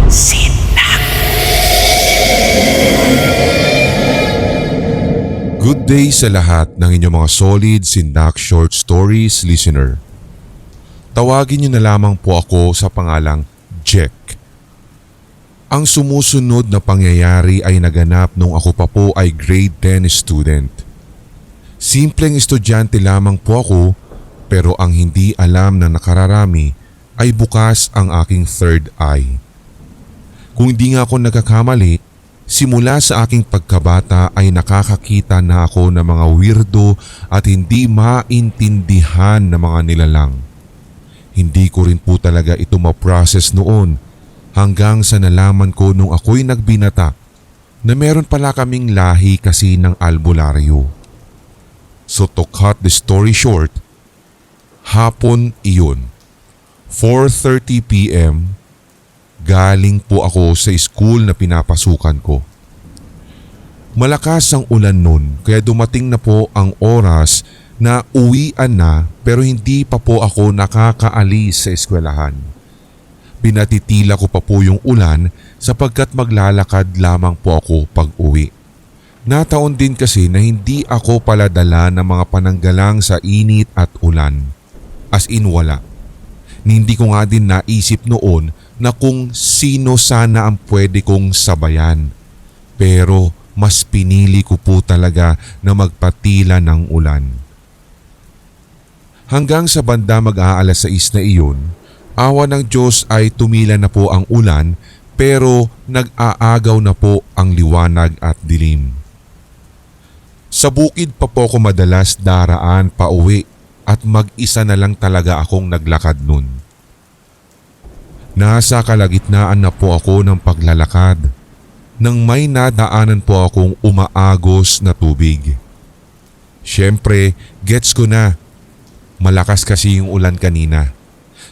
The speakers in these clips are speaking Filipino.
Sinak. Good day sa lahat ng inyong mga solid Sindak Short Stories listener. Tawagin niyo na lamang po ako sa pangalang Jack. Ang sumusunod na pangyayari ay naganap nung ako pa po ay grade 10 student. Simpleng estudyante lamang po ako, pero ang hindi alam na nakararami ay bukas ang aking third eye. Kung hindi nga ako nagkakamali, simula sa aking pagkabata ay nakakakita na ako ng mga weirdo at hindi maintindihan na mga nilalang. Hindi ko rin po talaga ito ma-process noon hanggang sa nalaman ko nung ako'y nagbinata na meron pala kaming lahi kasi ng albularyo. So to cut the story short, hapon iyon, 4:30 p.m., galing po ako sa school na pinapasukan ko. Malakas ang ulan nun kaya dumating na po ang oras na uwian na pero hindi pa po ako nakakaalis sa eskwelahan. Pinatitila ko pa po yung ulan sapagkat maglalakad lamang po ako pag uwi. Nataon din kasi na hindi ako pala dala ng mga pananggalang sa init at ulan. As in wala. Hindi ko nga din naisip noon na kung sino sana ang pwede kong sabayan. Pero mas pinili ko po talaga na magpatila ng ulan. Hanggang sa banda mag-aalas 6 na iyon, awa ng Diyos ay tumila na po ang ulan pero nag-aagaw na po ang liwanag at dilim. Sa bukid pa po ako madalas daraan pa uwi at mag-isa na lang talaga akong naglakad nun. Nasa kalagitnaan na po ako ng paglalakad nang may nadaanan po akong umaagos na tubig. Siyempre, gets ko na. Malakas kasi yung ulan kanina.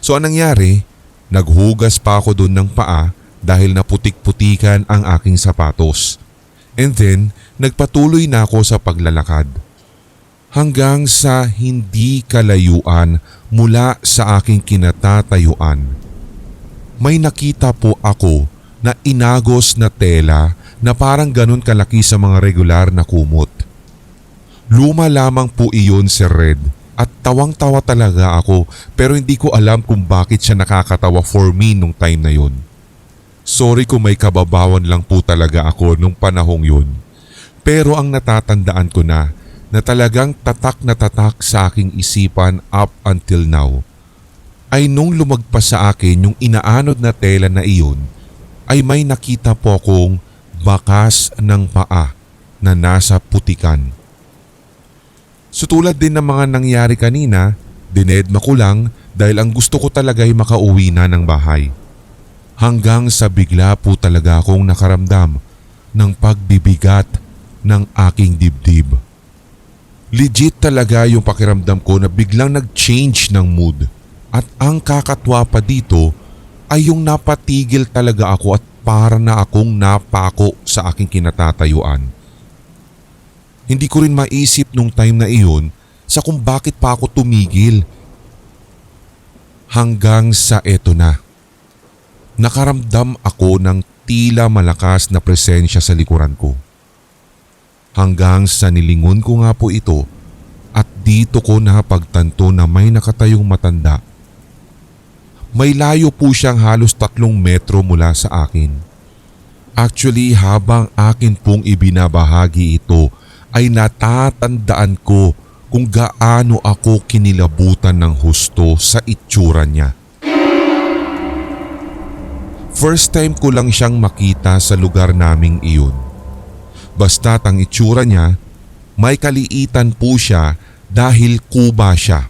So anong nangyari? Naghugas pa ako dun ng paa dahil naputik-putikan ang aking sapatos. And then, nagpatuloy na ako sa paglalakad. Hanggang sa hindi kalayuan mula sa aking kinatatayuan. May nakita po ako na inagos na tela na parang ganun kalaki sa mga regular na kumot. Luma lamang po iyon, Sir Red, at tawang-tawa talaga ako pero hindi ko alam kung bakit siya nakakatawa for me nung time na yun. Sorry kung may kababawan lang po talaga ako nung panahong yun. Pero ang natatandaan ko na talagang tatak na tatak sa aking isipan up until now ay nung lumagpas sa akin yung inaanod na tela na iyon ay may nakita po akong bakas ng paa na nasa putikan. So tulad din ng mga nangyari kanina, dinedma ko lang dahil ang gusto ko talaga ay makauwi na ng bahay. Hanggang sa bigla po talaga akong nakaramdam ng pagbibigat ng aking dibdib. Legit talaga yung pakiramdam ko na biglang nag-change ng mood. At ang kakatwa pa dito ay yung napatigil talaga ako at para na akong napako sa aking kinatatayuan. Hindi ko rin maisip nung time na iyon sa kung bakit pa ako tumigil. Hanggang sa eto na. Nakaramdam ako ng tila malakas na presensya sa likuran ko. Hanggang sa nilingon ko nga po ito at dito ko napagtanto na may nakatayong matanda. May layo po siyang halos 3 metro mula sa akin. Actually, habang akin pong ibinabahagi ito ay natatandaan ko kung gaano ako kinilabutan ng husto sa itsura niya. First time ko lang siyang makita sa lugar naming iyon. Basta't ang itsura niya, may kaliitan po siya dahil kuba siya.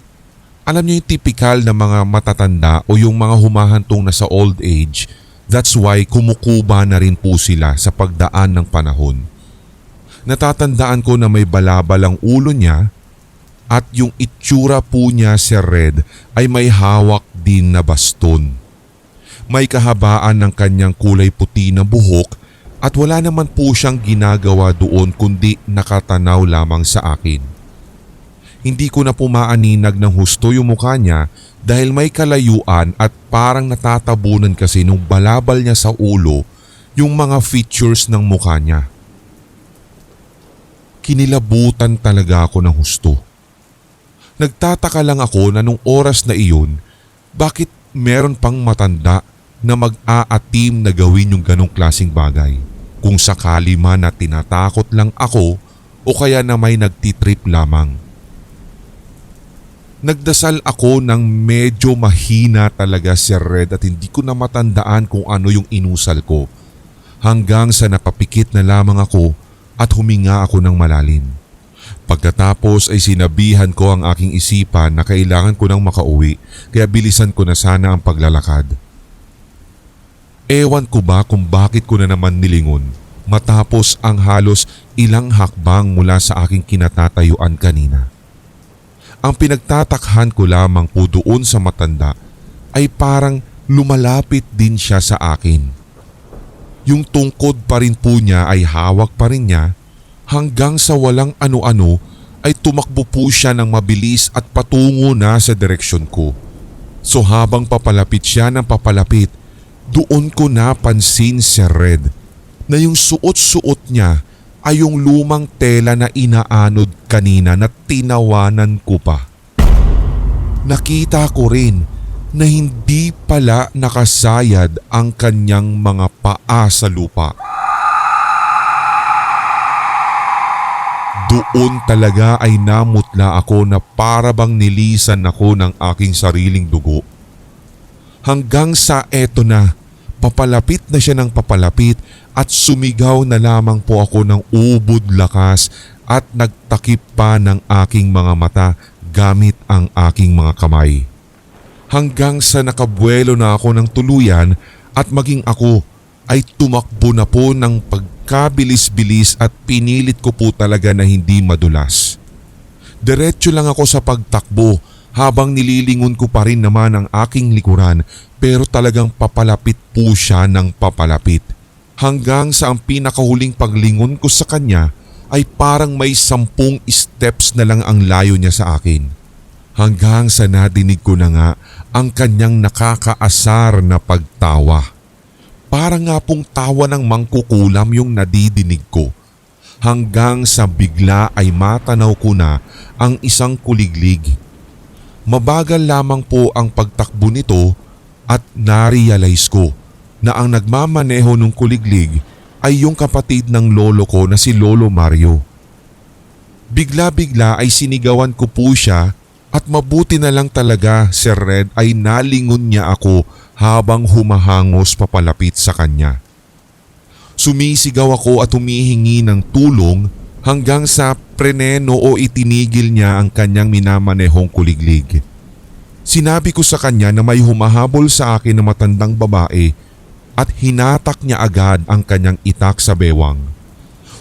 Alam niyo yung typical na mga matatanda o yung mga humahantong na sa old age, that's why kumukuba na rin po sila sa pagdaan ng panahon. Natatandaan ko na may balabal ang ulo niya at yung itsura po niya, Sir Red, ay may hawak din na baston. May kahabaan ng kanyang kulay puti na buhok at wala naman po siyang ginagawa doon kundi nakatanaw lamang sa akin. Hindi ko na pumaaninag ng husto yung mukha niya dahil may kalayuan at parang natatabunan kasi nung balabal niya sa ulo yung mga features ng mukha niya. Kinilabutan talaga ako ng husto. Nagtataka lang ako na nung oras na iyon, bakit meron pang matanda na mag-aatim na gawin yung ganong klaseng bagay? Kung sakali man na tinatakot lang ako o kaya na may nagtitrip lamang. Nagdasal ako ng medyo mahina talaga, Sir Red, at hindi ko na matandaan kung ano yung inusal ko. Hanggang sa napapikit na lamang ako at huminga ako ng malalim. Pagkatapos ay sinabihan ko ang aking isipan na kailangan ko nang makauwi kaya bilisan ko na sana ang paglalakad. Ewan ko ba kung bakit ko na naman nilingon matapos ang halos ilang hakbang mula sa aking kinatatayuan kanina. Ang pinagtatakhan ko lamang po doon sa matanda ay parang lumalapit din siya sa akin. Yung tungkod pa rin po niya ay hawak pa rin niya hanggang sa walang ano-ano ay tumakbo po siya ng mabilis at patungo na sa direksyon ko. So habang papalapit siya ng papalapit, doon ko napansin, Sir Red, na yung suot-suot niya ay yung lumang tela na inaanod kanina na tinawanan ko pa. Nakita ko rin na hindi pala nakasayad ang kanyang mga paa sa lupa. Doon talaga ay namutla ako na para bang nilisan ako ng aking sariling dugo. Hanggang sa eto na, papalapit na siya ng papalapit at sumigaw na lamang po ako ng ubod lakas at nagtakip pa ng aking mga mata gamit ang aking mga kamay. Hanggang sa nakabuelo na ako ng tuluyan at maging ako ay tumakbo na po ng pagkabilis-bilis at pinilit ko po talaga na hindi madulas. Diretso lang ako sa pagtakbo habang nililingon ko pa rin naman ang aking likuran pero talagang papalapit po siya ng papalapit. Hanggang sa ang pinakahuling paglingon ko sa kanya ay parang may 10 steps na lang ang layo niya sa akin. Hanggang sa nadinig ko na nga ang kanyang nakakaasar na pagtawa. Parang nga pong tawa ng mangkukulam yung nadidinig ko. Hanggang sa bigla ay matanaw ko na ang isang kuliglig. Mabagal lamang po ang pagtakbo nito at narealize ko na ang nagmamaneho ng kuliglig ay yung kapatid ng lolo ko na si Lolo Mario. Bigla-bigla ay sinigawan ko po siya at mabuti na lang talaga, Sir Red, ay nalingon niya ako habang humahangos papalapit sa kanya. Sumisigaw ako at humihingi ng tulong hanggang sa preneno o itinigil niya ang kanyang minamanehong kuliglig. Sinabi ko sa kanya na may humahabol sa akin na matandang babae at hinatak niya agad ang kanyang itak sa bewang.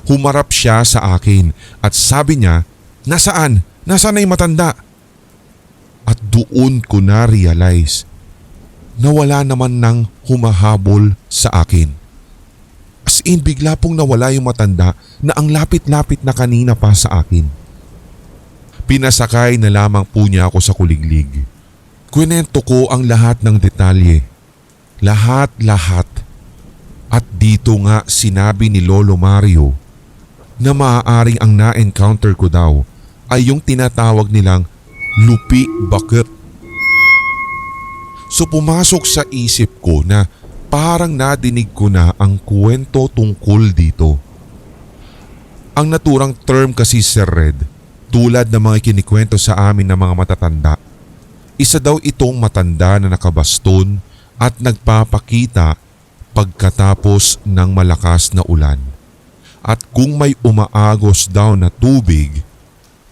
Humarap siya sa akin at sabi niya, "Nasaan? Nasaan na yung matanda?" At doon ko na-realize na wala naman nang humahabol sa akin. As in, bigla pong nawala yung matanda na ang lapit-lapit na kanina pa sa akin. Pinasakay na lamang po niya ako sa kuliglig. Kwento ko ang lahat ng detalye. Lahat-lahat. At dito nga sinabi ni Lolo Mario na maaaring ang na-encounter ko daw ay yung tinatawag nilang lupi bakit. So pumasok sa isip ko na parang nadinig ko na ang kwento tungkol dito. Ang naturang term kasi, Sir Red, tulad ng mga kinikwento sa amin ng mga matatanda, isa daw itong matanda na nakabaston at nagpapakita pagkatapos ng malakas na ulan. At kung may umaagos daw na tubig,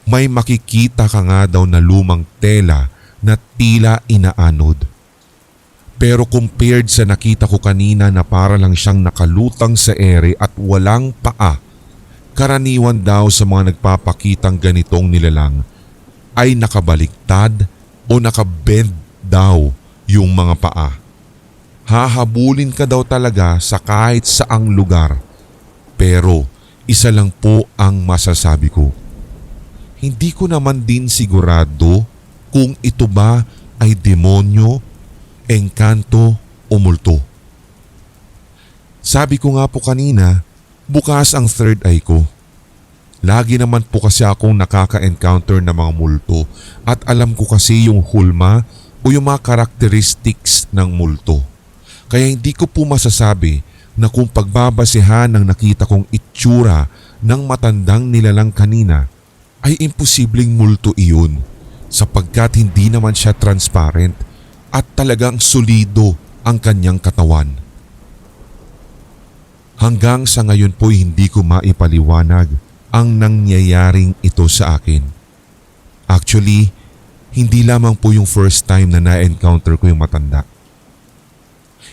may makikita ka nga daw na lumang tela na tila inaanod. Pero compared sa nakita ko kanina na para lang siyang nakalutang sa ere at walang paa, karaniwan daw sa mga nagpapakitang ganitong nilalang ay nakabaliktad o nakabend daw yung mga paa. Hahabulin ka daw talaga sa kahit saang lugar. Pero isa lang po ang masasabi ko. hindi ko naman din sigurado kung ito ba ay demonyo, engkanto o multo. Sabi ko nga po kanina, bukas ang third eye ko. Lagi naman po kasi akong nakaka-encounter ng mga multo at alam ko kasi yung hulma o yung mga characteristics ng multo. Kaya hindi ko po masasabi na kung pagbabasehan ng nakita kong itsura ng matandang nilalang kanina ay imposibleng multo iyon sapagkat hindi naman siya transparent at talagang solido ang kanyang katawan. Hanggang sa ngayon po hindi ko maipaliwanag ang nangyayaring ito sa akin. Actually, hindi lamang po yung first time na na-encounter ko yung matanda.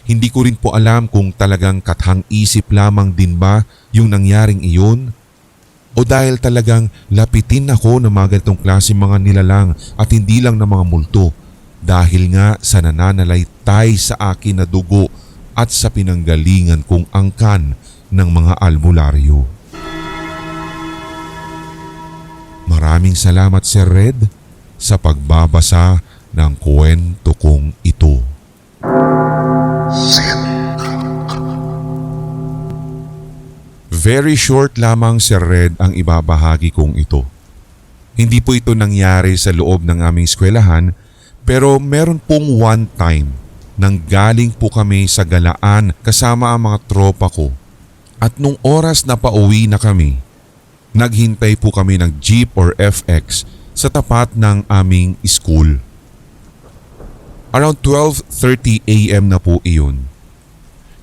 Hindi ko rin po alam kung talagang kathang-isip lamang din ba yung nangyaring iyon o dahil talagang lapitin ako ng mga ganitong klase mga nilalang at hindi lang ng mga multo dahil nga sa nananalaytay sa akin na dugo at sa pinanggalingan kong angkan ng mga albularyo. Maraming salamat Sir Red sa pagbabasa ng kwento kong ito. Very short lamang Sir Red ang ibabahagi kong ito. Hindi po ito nangyari sa loob ng aming eskwelahan pero meron pong one time nang galing po kami sa galaan kasama ang mga tropa ko at nung oras na pauwi na kami, naghintay po kami ng jeep or FX sa tapat ng aming school. Around 12:30 AM na po iyon.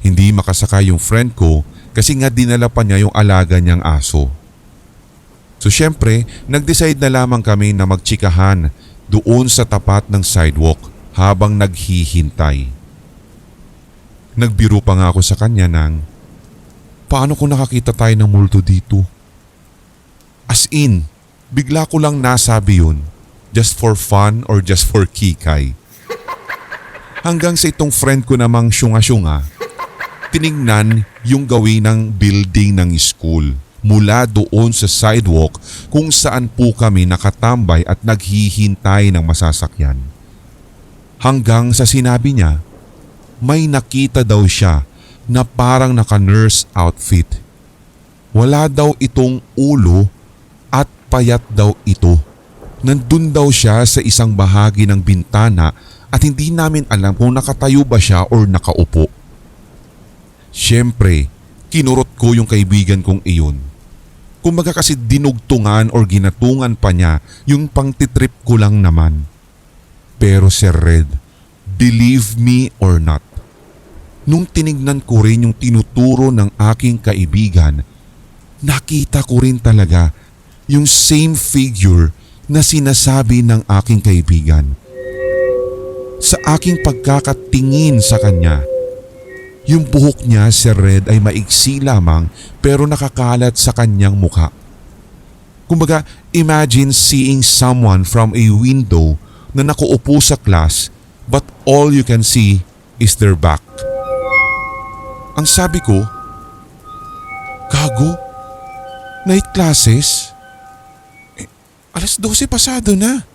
Hindi makasakay yung friend ko kasi nga dinala pa niya yung alaga niyang aso. So syempre, nag-decide na lamang kami na magtsikahan doon sa tapat ng sidewalk habang naghihintay. Nagbiro pa nga ako sa kanya ng, paano kung nakakita tayo ng multo dito? As in, bigla ko lang nasabi yun, just for fun or just for kikay. Hanggang sa itong friend ko namang syunga-syunga, tinignan yung gawin ng building ng school mula doon sa sidewalk kung saan po kami nakatambay at naghihintay ng masasakyan. Hanggang sa sinabi niya, may nakita daw siya na parang naka-nurse outfit. Wala daw itong ulo at payat daw ito. Nandun daw siya sa isang bahagi ng bintana at hindi namin alam kung nakatayo ba siya or nakaupo. Siyempre, kinurot ko yung kaibigan kong iyon. Kumbaga kasi dinugtungan or ginatungan pa niya yung pangtitrip ko lang naman. Pero Sir Red, believe me or not, nung tinignan ko rin yung tinuturo ng aking kaibigan, nakita ko rin talaga yung same figure na sinasabi ng aking kaibigan. Sa aking pagkakatingin sa kanya, yung buhok niya, Sir Red, ay maigsi lamang pero nakakalat sa kanyang mukha. Kumbaga, imagine seeing someone from a window na nakuupo sa class but all you can see is their back. Ang sabi ko, gago? Night classes? Alas 12 pasado na.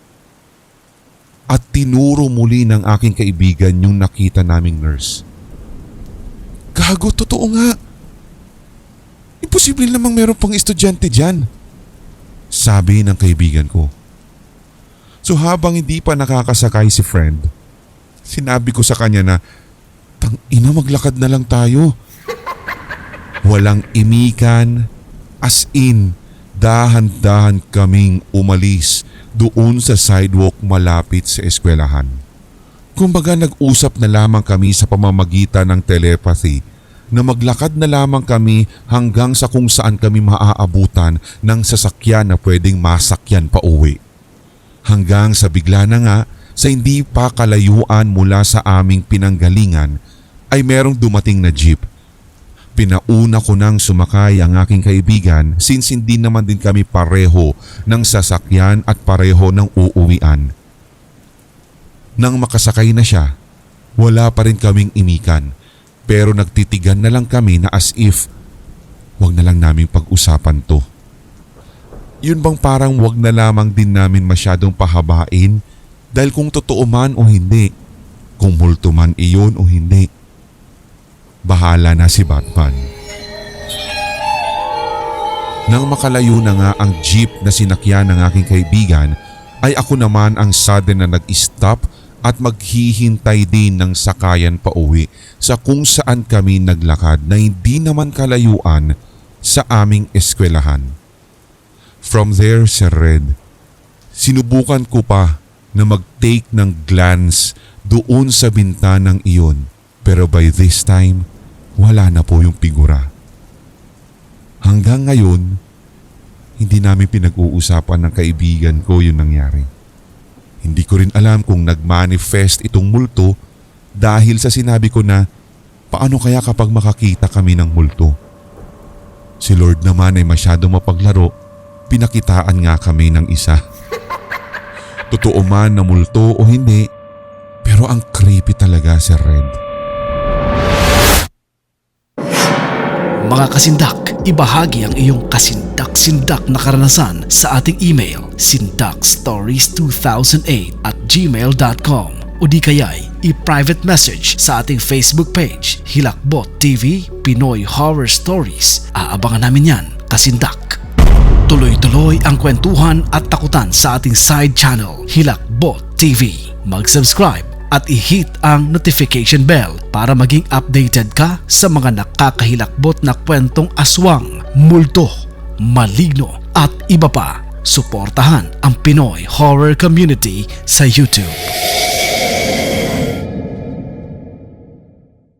At tinuro muli ng aking kaibigan yung nakita naming nurse. Gago, totoo nga. Imposible namang meron pang estudyante dyan. Sabi ng kaibigan ko. So habang hindi pa nakakasakay si friend, sinabi ko sa kanya na, tangina, maglakad na lang tayo. Walang imikan, as in, dahan-dahan kaming umalis doon sa sidewalk malapit sa eskwelahan. Kumbaga nag-usap na lamang kami sa pamamagitan ng telepathy na maglakad na lamang kami hanggang sa kung saan kami maaabutan ng sasakyan na pwedeng masakyan pa uwi. Hanggang sa bigla na nga sa hindi pa kalayuan mula sa aming pinanggalingan ay merong dumating na jeep. Pinauna ko nang sumakay ang aking kaibigan since hindi naman din kami pareho ng sasakyan at pareho ng uuwian. Nang makasakay na siya, wala pa rin kaming imikan pero nagtitigan na lang kami na as if wag na lang naming pag-usapan to. Yun bang parang wag na lamang din namin masyadong pahabain dahil kung totoo man o hindi, kung multo man iyon o hindi, bahala na si Batman. Nang makalayo na nga ang jeep na sinakyan ng aking kaibigan, ay ako naman ang sudden na nag-stop at maghihintay din ng sakayan pa uwi sa kung saan kami naglakad na hindi naman kalayuan sa aming eskwelahan. From there, Sir Red, sinubukan ko pa na mag-take ng glance doon sa bintanang iyon, pero by this time, wala na po yung figura. Hanggang ngayon, hindi namin pinag-uusapan ng kaibigan ko yung nangyari. Hindi ko rin alam kung nag-manifest itong multo dahil sa sinabi ko na paano kaya kapag makakita kami ng multo. Si Lord naman ay masyadong mapaglaro, pinakitaan nga kami ng isa. Totoo man na multo o hindi, pero ang creepy talaga, Sir Red. Mga kasindak, ibahagi ang iyong kasindak-sindak na karanasan sa ating email sindakstories2008@gmail.com o di kaya'y i-private message sa ating Facebook page Hilakbot TV Pinoy Horror Stories. Aabangan namin yan, kasindak. Tuloy-tuloy ang kwentuhan at takutan sa ating side channel Hilakbot TV. Mag-subscribe at i-hit ang notification bell para maging updated ka sa mga nakakahilakbot na kwentong aswang, multo, maligno at iba pa. Suportahan ang Pinoy Horror Community sa YouTube.